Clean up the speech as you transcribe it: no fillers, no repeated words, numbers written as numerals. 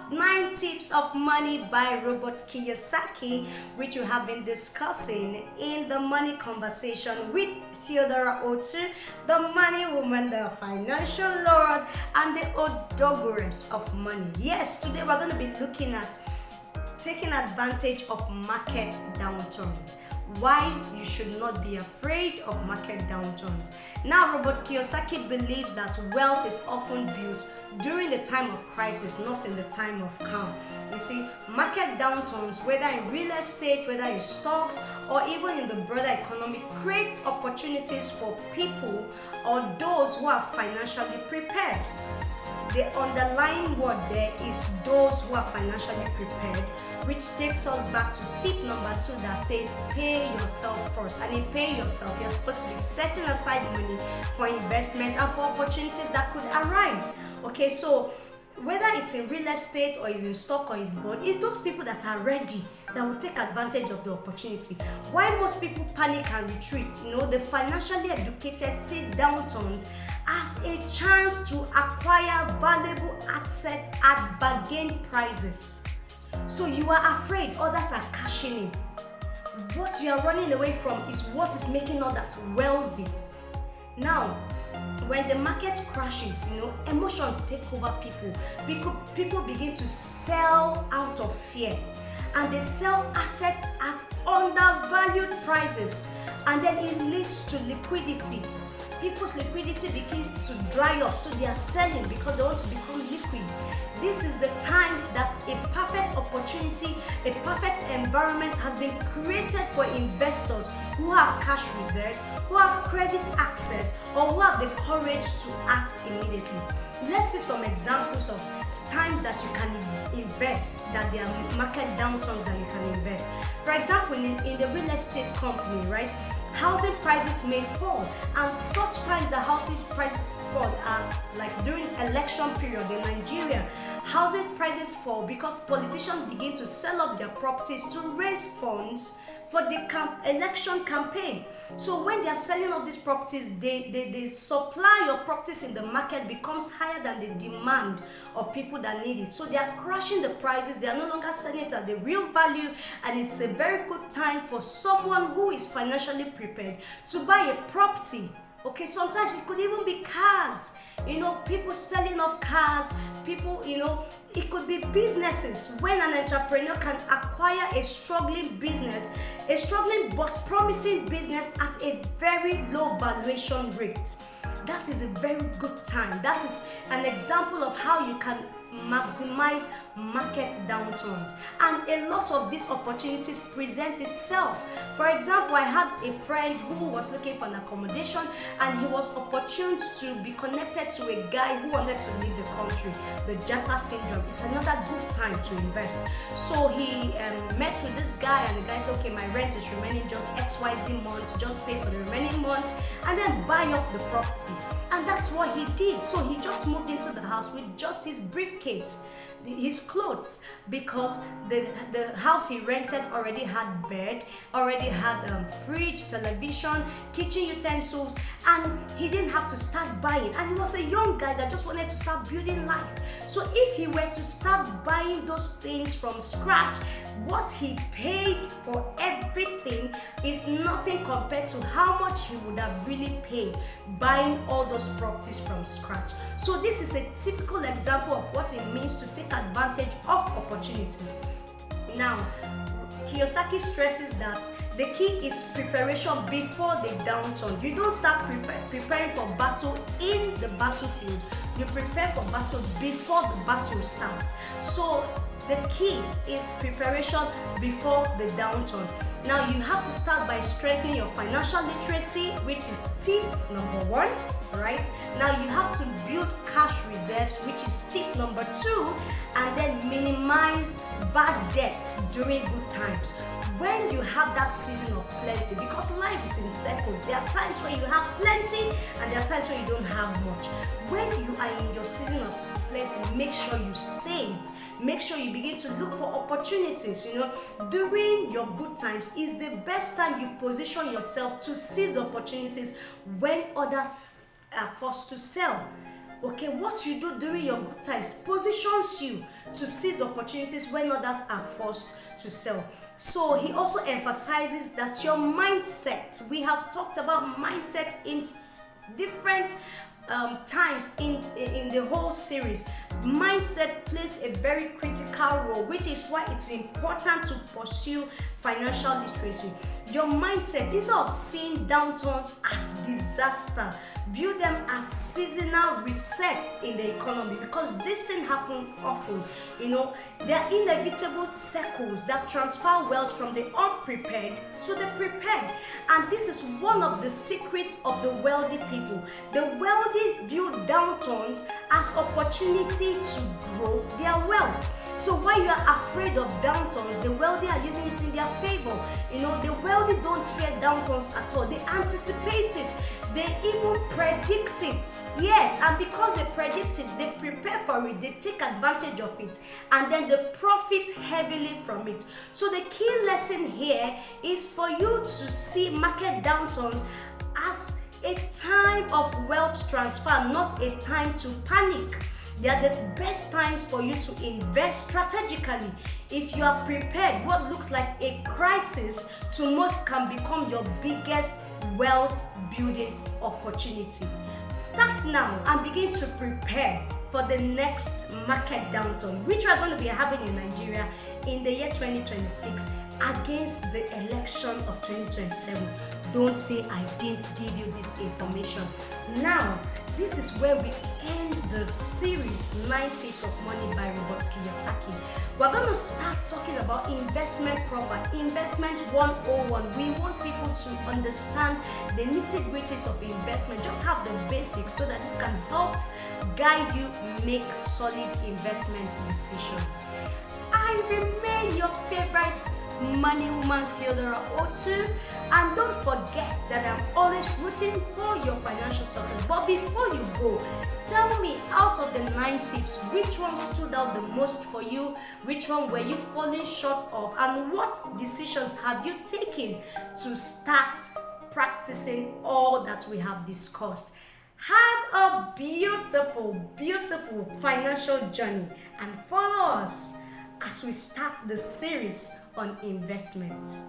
of 9 Tips of Money by Robert Kiyosaki, which we have been discussing in the money conversation with Theodora Otu, the money woman, the financial lord, and the Odogoress of money. Yes, today we're going to be looking at taking advantage of market downturns. Why you should not be afraid of market downturns. Now, Robert Kiyosaki believes that wealth is often built during the time of crisis, not in the time of calm. You see, market downturns, whether in real estate, whether in stocks, or even in the broader economy, create opportunities for people or those who are financially prepared. The underlying word there is those who are financially prepared, which takes us back to tip number 2 that says pay yourself first. And in paying yourself, you're supposed to be setting aside money for investment and for opportunities that could arise. Okay, so whether it's in real estate or it's in stock or it's bond, it's those people that are ready that will take advantage of the opportunity. Why most people panic and retreat, the financially educated see downturns as a chance to acquire valuable assets at bargain prices. So you are afraid others are cashing in. What you are running away from is what is making others wealthy. Now, when the market crashes, emotions take over people. People begin to sell out of fear, and they sell assets at undervalued prices, and then it leads to liquidity. People's liquidity begins to dry up, so they are selling because they want to become liquid. This is the time that a perfect opportunity, a perfect environment has been created for investors who have cash reserves, who have credit access, or who have the courage to act immediately. Let's see some examples of times that you can invest, that there are market downturns that you can invest. For example, in the real estate company, right? Housing prices may fall, and such times the housing prices fall are like during election period in Nigeria. Housing prices fall because politicians begin to sell up their properties to raise funds for the election campaign. So when they are selling off these properties, the supply of properties in the market becomes higher than the demand of people that need it. So they are crashing the prices. They are no longer selling it at the real value, and it's a very good time for someone who is financially prepared to buy a property. Okay, sometimes it could even be cars. People selling off cars, it could be businesses. When an entrepreneur can acquire a struggling but promising business at a very low valuation rate, that is a very good time. That is an example of how you can maximize market downturns, and a lot of these opportunities present itself. For example, I had a friend who was looking for an accommodation, and he was opportune to be connected to a guy who wanted to leave the country. The Japa syndrome is another good time to invest. So he met with this guy, and the guy said, okay, my rent is remaining just XYZ months, just pay for the remaining months and then buy off the property. And that's what he did. So he just moved into the house with just his briefcase, his clothes, because the house he rented already had bed, already had fridge, television, kitchen utensils, and he didn't have to start buying. And he was a young guy that just wanted to start building life. So if he were to start buying those things from scratch, what he paid for everything is nothing compared to how much he would have really paid buying all those properties from scratch. So this is a typical example of what it means to take advantage of opportunities. Now, Kiyosaki stresses that the key is preparation before the downturn. You don't start preparing for battle in the battlefield. You prepare for battle before the battle starts. So the key is preparation before the downturn. Now, you have to start by strengthening your financial literacy, which is tip number 1, right? Now, you have to build cash reserves, which is tip number 2, and then minimize bad debt during good times. When you have that season of plenty, because life is in circles, there are times when you have plenty and there are times when you don't have much. When you are in your season of plenty, make sure you save. Make sure you begin to look for opportunities. During your good times is the best time you position yourself to seize opportunities when others are forced to sell. Okay, what you do during your good times positions you to seize opportunities when others are forced to sell. So he also emphasizes that your mindset, we have talked about mindset in different times in the whole series. Mindset plays a very critical role, which is why it's important to pursue financial literacy. Your mindset, instead of seeing downturns as disaster, view them as seasonal resets in the economy, because this thing happen often. They are inevitable circles that transfer wealth from the unprepared to the prepared, and this is one of the secrets of the wealthy people. The wealthy view downturns as opportunity to grow their wealth. So while you are afraid of downturns, the wealthy are using it in their favor. The wealthy don't fear downturns at all. They anticipate it. They even predict it. Yes, and because they predict it, they prepare for it, they take advantage of it, and then they profit heavily from it. So the key lesson here is for you to see market downturns as a time of wealth transfer, not a time to panic. They are the best times for you to invest strategically. If you are prepared, what looks like a crisis to most can become your biggest wealth building opportunity. Start now and begin to prepare for the next market downturn, which we are going to be having in Nigeria in the year 2026 against the election of 2027. Don't say I didn't give you this information. Now, this is where we end the series 9 Tips of Money by Robert Kiyosaki. We're going to start talking about investment proper, investment 101. We want people to understand the nitty-gritties of investment, just have the basics so that this can help guide you make solid investment decisions. I remain your favorite money woman, Theodora Otu, and don't forget that I'm always rooting for your financial success. But before you go, tell me, out of the 9 tips, which one stood out the most for you? Which one were you falling short of? And what decisions have you taken to start practicing all that we have discussed? Have a beautiful, beautiful financial journey, and follow us as we start the series on investments.